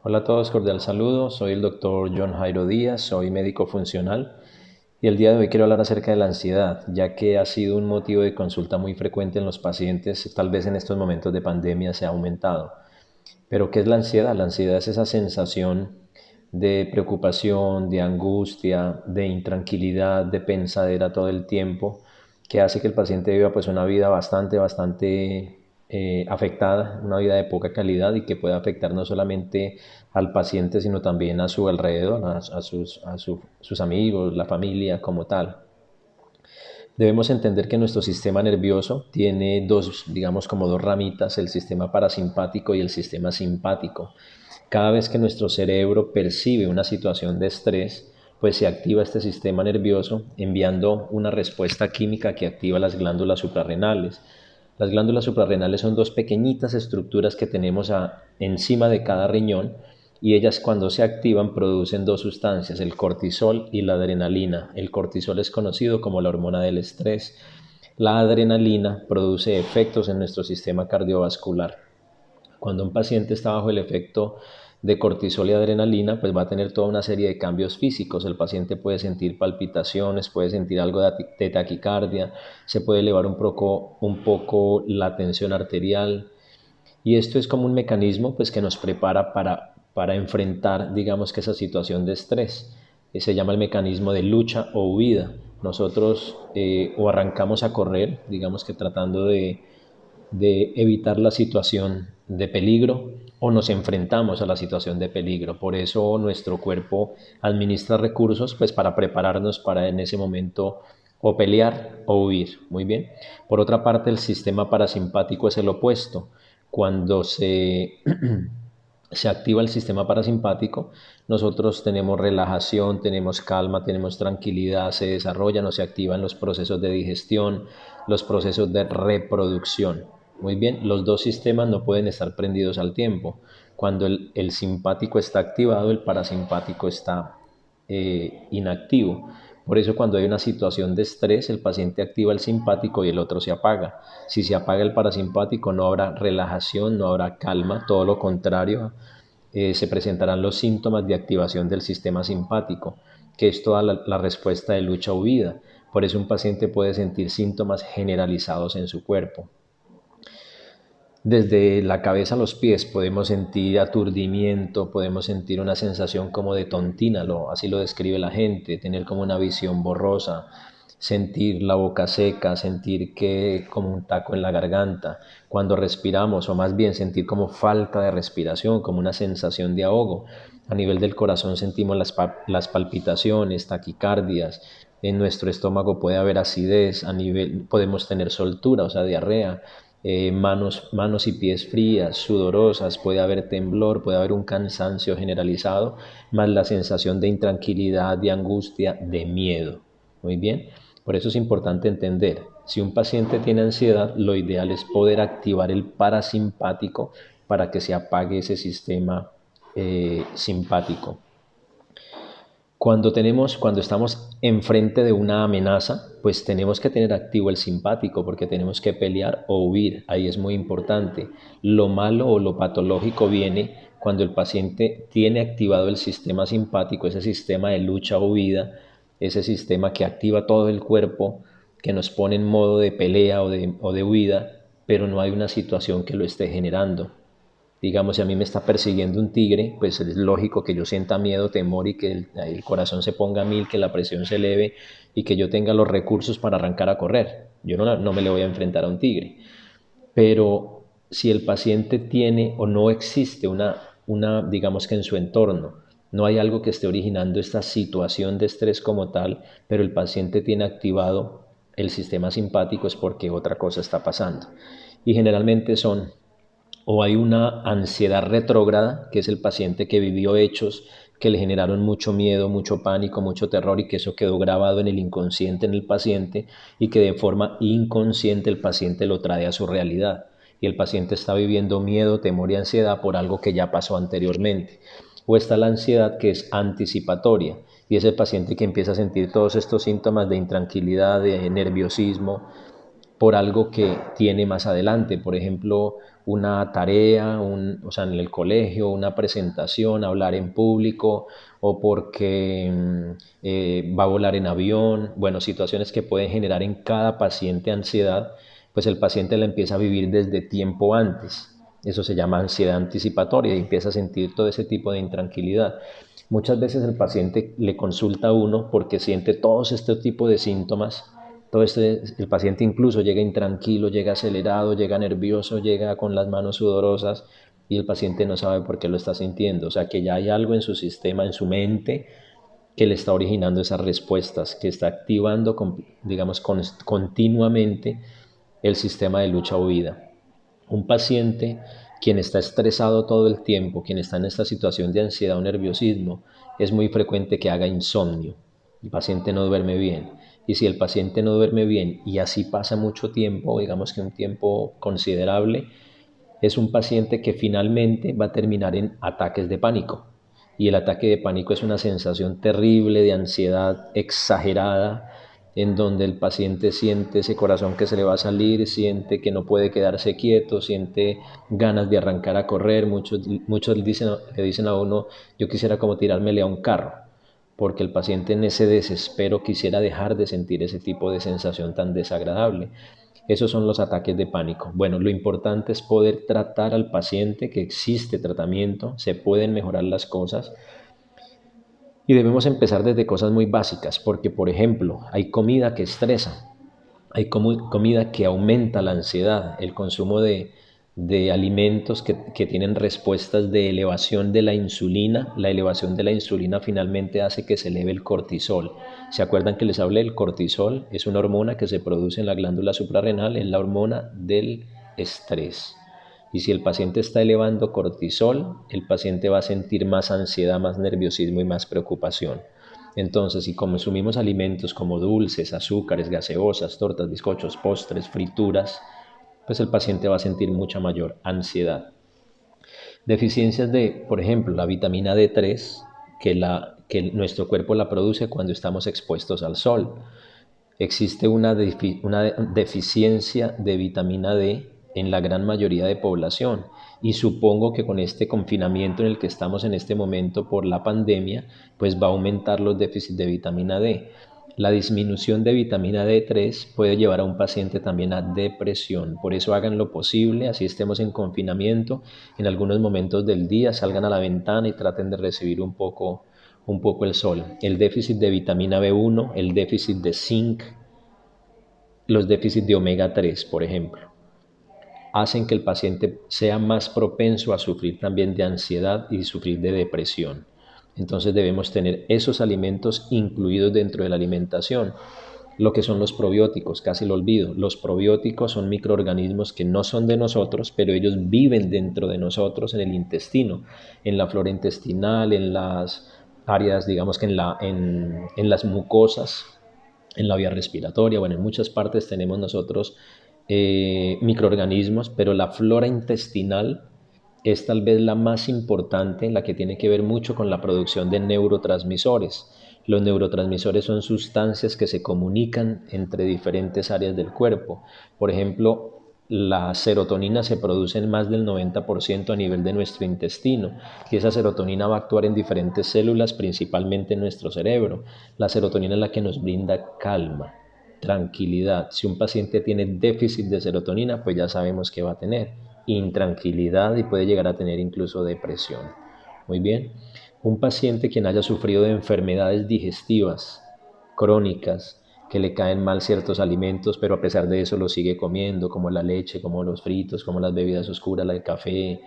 Hola a todos, cordial saludo. Soy el doctor John Jairo Díaz, soy médico funcional y el día de hoy quiero hablar acerca de la ansiedad, ya que ha sido un motivo de consulta muy frecuente en los pacientes, tal vez en estos momentos de pandemia se ha aumentado. Pero ¿qué es la ansiedad? La ansiedad es esa sensación de preocupación, de angustia, de intranquilidad, de pensadera todo el tiempo, que hace que el paciente viva pues una vida bastante afectada, una vida de poca calidad y que puede afectar no solamente al paciente, sino también a su alrededor, sus amigos, la familia como tal. Debemos entender que nuestro sistema nervioso tiene dos, digamos como dos ramitas, el sistema parasimpático y el sistema simpático. Cada vez que nuestro cerebro percibe una situación de estrés, pues se activa este sistema nervioso enviando una respuesta química que activa las glándulas suprarrenales. Las glándulas suprarrenales son dos pequeñitas estructuras que tenemos encima de cada riñón y ellas cuando se activan producen dos sustancias, el cortisol y la adrenalina. El cortisol es conocido como la hormona del estrés. La adrenalina produce efectos en nuestro sistema cardiovascular. Cuando un paciente está bajo el efecto de cortisol y adrenalina, pues va a tener toda una serie de cambios físicos. El paciente puede sentir palpitaciones, puede sentir algo de taquicardia, se puede elevar un poco la tensión arterial. Y esto es como un mecanismo pues, que nos prepara para enfrentar, digamos que esa situación de estrés. Se llama el mecanismo de lucha o huida. Nosotros o arrancamos a correr, digamos que tratando de evitar la situación de peligro o nos enfrentamos a la situación de peligro. Por eso nuestro cuerpo administra recursos pues para prepararnos para en ese momento o pelear o huir. Muy bien. Por otra parte, el sistema parasimpático es el opuesto. Cuando se activa el sistema parasimpático, nosotros tenemos relajación, tenemos calma, tenemos tranquilidad, se desarrollan o se activan los procesos de digestión, los procesos de reproducción. Muy bien, los dos sistemas no pueden estar prendidos al tiempo. Cuando el simpático está activado, el parasimpático está inactivo. Por eso cuando hay una situación de estrés, el paciente activa el simpático y el otro se apaga. Si se apaga el parasimpático, no habrá relajación, no habrá calma, todo lo contrario, se presentarán los síntomas de activación del sistema simpático, que es toda la respuesta de lucha o huida. Por eso un paciente puede sentir síntomas generalizados en su cuerpo. Desde la cabeza a los pies podemos sentir aturdimiento, podemos sentir una sensación como de tontina, así lo describe la gente, tener como una visión borrosa, sentir la boca seca, sentir que como un taco en la garganta, cuando respiramos, o más bien sentir como falta de respiración, como una sensación de ahogo. A nivel del corazón sentimos las palpitaciones, taquicardias, en nuestro estómago puede haber acidez, podemos tener soltura, o sea, diarrea, manos y pies frías, sudorosas, puede haber temblor, puede haber un cansancio generalizado, más la sensación de intranquilidad, de angustia, de miedo. Muy bien, por eso es importante entender, si un paciente tiene ansiedad, lo ideal es poder activar el parasimpático para que se apague ese sistema simpático. Cuando estamos enfrente de una amenaza, pues tenemos que tener activo el simpático porque tenemos que pelear o huir. Ahí es muy importante. Lo malo o lo patológico viene cuando el paciente tiene activado el sistema simpático, ese sistema de lucha o huida, ese sistema que activa todo el cuerpo, que nos pone en modo de pelea o de huida, pero no hay una situación que lo esté generando. Digamos, si a mí me está persiguiendo un tigre, pues es lógico que yo sienta miedo, temor y que el corazón se ponga a mil, que la presión se eleve y que yo tenga los recursos para arrancar a correr. Yo no me le voy a enfrentar a un tigre. Pero si el paciente tiene o no existe digamos que en su entorno, no hay algo que esté originando esta situación de estrés como tal, pero el paciente tiene activado el sistema simpático es porque otra cosa está pasando. Y generalmente o hay una ansiedad retrógrada, que es el paciente que vivió hechos que le generaron mucho miedo, mucho pánico, mucho terror y que eso quedó grabado en el inconsciente en el paciente y que de forma inconsciente el paciente lo trae a su realidad. Y el paciente está viviendo miedo, temor y ansiedad por algo que ya pasó anteriormente. O está la ansiedad que es anticipatoria y es el paciente que empieza a sentir todos estos síntomas de intranquilidad, de nerviosismo, por algo que tiene más adelante, por ejemplo, una tarea, o sea, en el colegio, una presentación, hablar en público, o porque va a volar en avión, bueno, situaciones que pueden generar en cada paciente ansiedad, pues el paciente la empieza a vivir desde tiempo antes. Eso se llama ansiedad anticipatoria y empieza a sentir todo ese tipo de intranquilidad. Muchas veces el paciente le consulta a uno porque siente todos este tipo de síntomas. El paciente incluso llega intranquilo, llega acelerado, llega nervioso, llega con las manos sudorosas y el paciente no sabe por qué lo está sintiendo. O sea que ya hay algo en su sistema, en su mente, que le está originando esas respuestas, que está activando, digamos, continuamente el sistema de lucha o huida. Un paciente, quien está estresado todo el tiempo, quien está en esta situación de ansiedad o nerviosismo, es muy frecuente que haga insomnio. El paciente no duerme bien. Y si el paciente no duerme bien y así pasa mucho tiempo, digamos que un tiempo considerable, es un paciente que finalmente va a terminar en ataques de pánico. Y el ataque de pánico es una sensación terrible de ansiedad exagerada, en donde el paciente siente ese corazón que se le va a salir, siente que no puede quedarse quieto, siente ganas de arrancar a correr. Muchos le dicen a uno, yo quisiera como tirármele a un carro, porque el paciente en ese desespero quisiera dejar de sentir ese tipo de sensación tan desagradable. Esos son los ataques de pánico. Bueno, lo importante es poder tratar al paciente, que existe tratamiento, se pueden mejorar las cosas y debemos empezar desde cosas muy básicas, porque por ejemplo, hay comida que estresa, hay comida que aumenta la ansiedad, el consumo de alimentos que tienen respuestas de elevación de la insulina. La elevación de la insulina finalmente hace que se eleve el cortisol. ¿Se acuerdan que les hablé? El cortisol es una hormona que se produce en la glándula suprarrenal, es la hormona del estrés. Y si el paciente está elevando cortisol, el paciente va a sentir más ansiedad, más nerviosismo y más preocupación. Entonces, si consumimos alimentos como dulces, azúcares, gaseosas, tortas, bizcochos, postres, frituras, pues el paciente va a sentir mucha mayor ansiedad. Deficiencias de, por ejemplo, la vitamina D3, que nuestro cuerpo la produce cuando estamos expuestos al sol. Existe una deficiencia de vitamina D en la gran mayoría de población y supongo que con este confinamiento en el que estamos en este momento por la pandemia, pues va a aumentar los déficits de vitamina D. La disminución de vitamina D3 puede llevar a un paciente también a depresión. Por eso hagan lo posible, así estemos en confinamiento, en algunos momentos del día salgan a la ventana y traten de recibir un poco el sol. El déficit de vitamina B1, el déficit de zinc, los déficits de omega 3, por ejemplo, hacen que el paciente sea más propenso a sufrir también de ansiedad y sufrir de depresión. Entonces debemos tener esos alimentos incluidos dentro de la alimentación. Lo que son los probióticos, casi lo olvido. Los probióticos son microorganismos que no son de nosotros, pero ellos viven dentro de nosotros en el intestino, en la flora intestinal, en las áreas, digamos que en las mucosas, en la vía respiratoria, bueno, en muchas partes tenemos nosotros microorganismos, pero la flora intestinal es tal vez la más importante, la que tiene que ver mucho con la producción de neurotransmisores. Los neurotransmisores son sustancias que se comunican entre diferentes áreas del cuerpo. Por ejemplo, la serotonina se produce en más del 90% a nivel de nuestro intestino y esa serotonina va a actuar en diferentes células, principalmente en nuestro cerebro. La serotonina es la que nos brinda calma, tranquilidad. Si un paciente tiene déficit de serotonina, pues ya sabemos que va a tener intranquilidad y puede llegar a tener incluso depresión. Muy bien. Un paciente quien haya sufrido de enfermedades digestivas crónicas, que le caen mal ciertos alimentos, pero a pesar de eso los sigue comiendo, como la leche, como los fritos, como las bebidas oscuras, el café,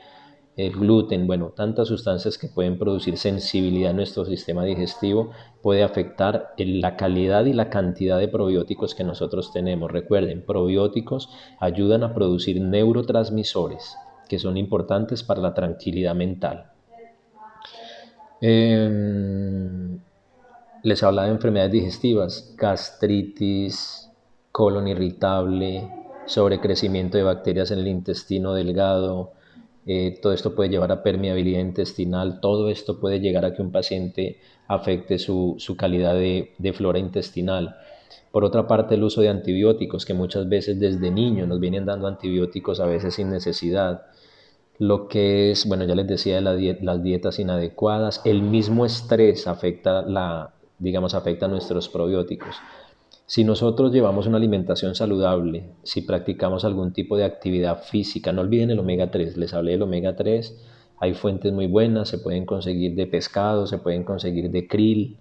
el gluten, bueno, tantas sustancias que pueden producir sensibilidad en nuestro sistema digestivo, puede afectar la calidad y la cantidad de probióticos que nosotros tenemos. Recuerden, probióticos ayudan a producir neurotransmisores que son importantes para la tranquilidad mental. Les hablaba de enfermedades digestivas, gastritis, colon irritable, sobrecrecimiento de bacterias en el intestino delgado. Todo esto puede llevar a permeabilidad intestinal, todo esto puede llegar a que un paciente afecte su calidad de flora intestinal. Por otra parte, el uso de antibióticos, que muchas veces desde niños nos vienen dando antibióticos a veces sin necesidad. Lo que es, bueno, ya les decía de las dietas inadecuadas, el mismo estrés afecta digamos, afecta a nuestros probióticos. Si nosotros llevamos una alimentación saludable, si practicamos algún tipo de actividad física, no olviden el omega 3, les hablé del omega 3, hay fuentes muy buenas, se pueden conseguir de pescado, se pueden conseguir de krill,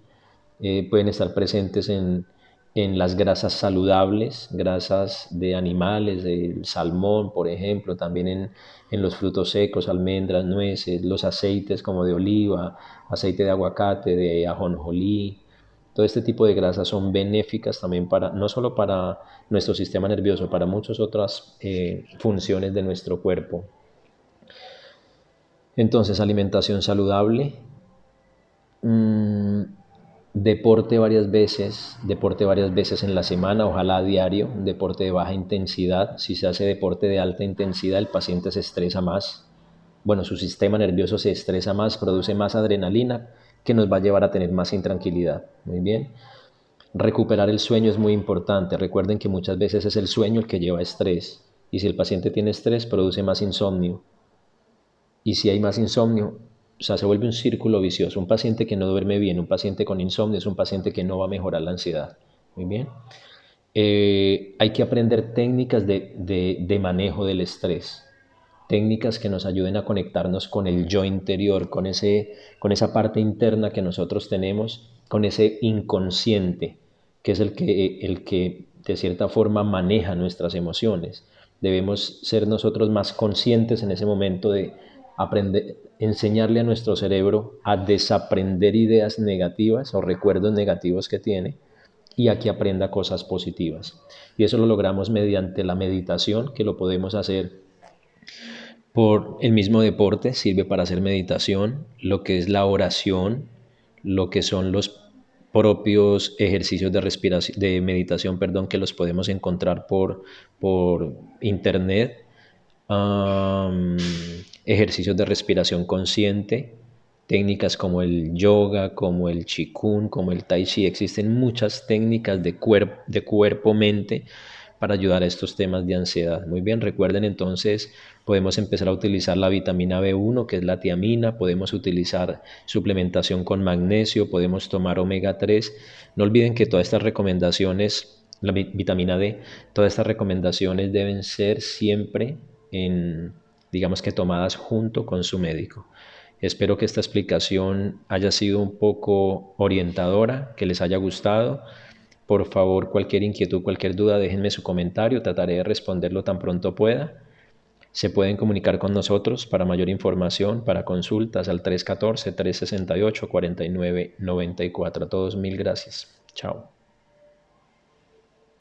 pueden estar presentes en las grasas saludables, grasas de animales, del salmón, por ejemplo, también en los frutos secos, almendras, nueces, los aceites como de oliva, aceite de aguacate, de ajonjolí. Todo este tipo de grasas son benéficas también para, no solo para nuestro sistema nervioso, para muchas otras funciones de nuestro cuerpo. Entonces, alimentación saludable, deporte varias veces en la semana, ojalá a diario, deporte de baja intensidad. Si se hace deporte de alta intensidad, el paciente se estresa más. Bueno, su sistema nervioso se estresa más, produce más adrenalina, que nos va a llevar a tener más intranquilidad. Muy bien. Recuperar el sueño es muy importante. Recuerden que muchas veces es el sueño el que lleva estrés. Y si el paciente tiene estrés, produce más insomnio. Y si hay más insomnio, o sea, se vuelve un círculo vicioso. Un paciente que no duerme bien, un paciente con insomnio, es un paciente que no va a mejorar la ansiedad. Muy bien. Hay que aprender técnicas de manejo del estrés. Técnicas que nos ayuden a conectarnos con el yo interior, con esa parte interna que nosotros tenemos, con ese inconsciente, que es el que de cierta forma maneja nuestras emociones. Debemos ser nosotros más conscientes en ese momento de aprender, enseñarle a nuestro cerebro a desaprender ideas negativas o recuerdos negativos que tiene y a que aprenda cosas positivas. Y eso lo logramos mediante la meditación, que lo podemos hacer por el mismo deporte, sirve para hacer meditación, lo que es la oración, lo que son los propios ejercicios de respiración, de meditación, perdón, que los podemos encontrar por internet, ejercicios de respiración consciente, técnicas como el yoga, como el qigong, como el tai chi. Existen muchas técnicas de cuerpo-mente para ayudar a estos temas de ansiedad. Muy bien, recuerden entonces, podemos empezar a utilizar la vitamina B1, que es la tiamina, podemos utilizar suplementación con magnesio, podemos tomar omega 3. No olviden que todas estas recomendaciones, la vitamina D, todas estas recomendaciones deben ser siempre digamos que tomadas junto con su médico. Espero que esta explicación haya sido un poco orientadora, que les haya gustado. Por favor, cualquier inquietud, cualquier duda, déjenme su comentario, trataré de responderlo tan pronto pueda. Se pueden comunicar con nosotros para mayor información, para consultas al 314-368-4994. A todos mil gracias. Chao.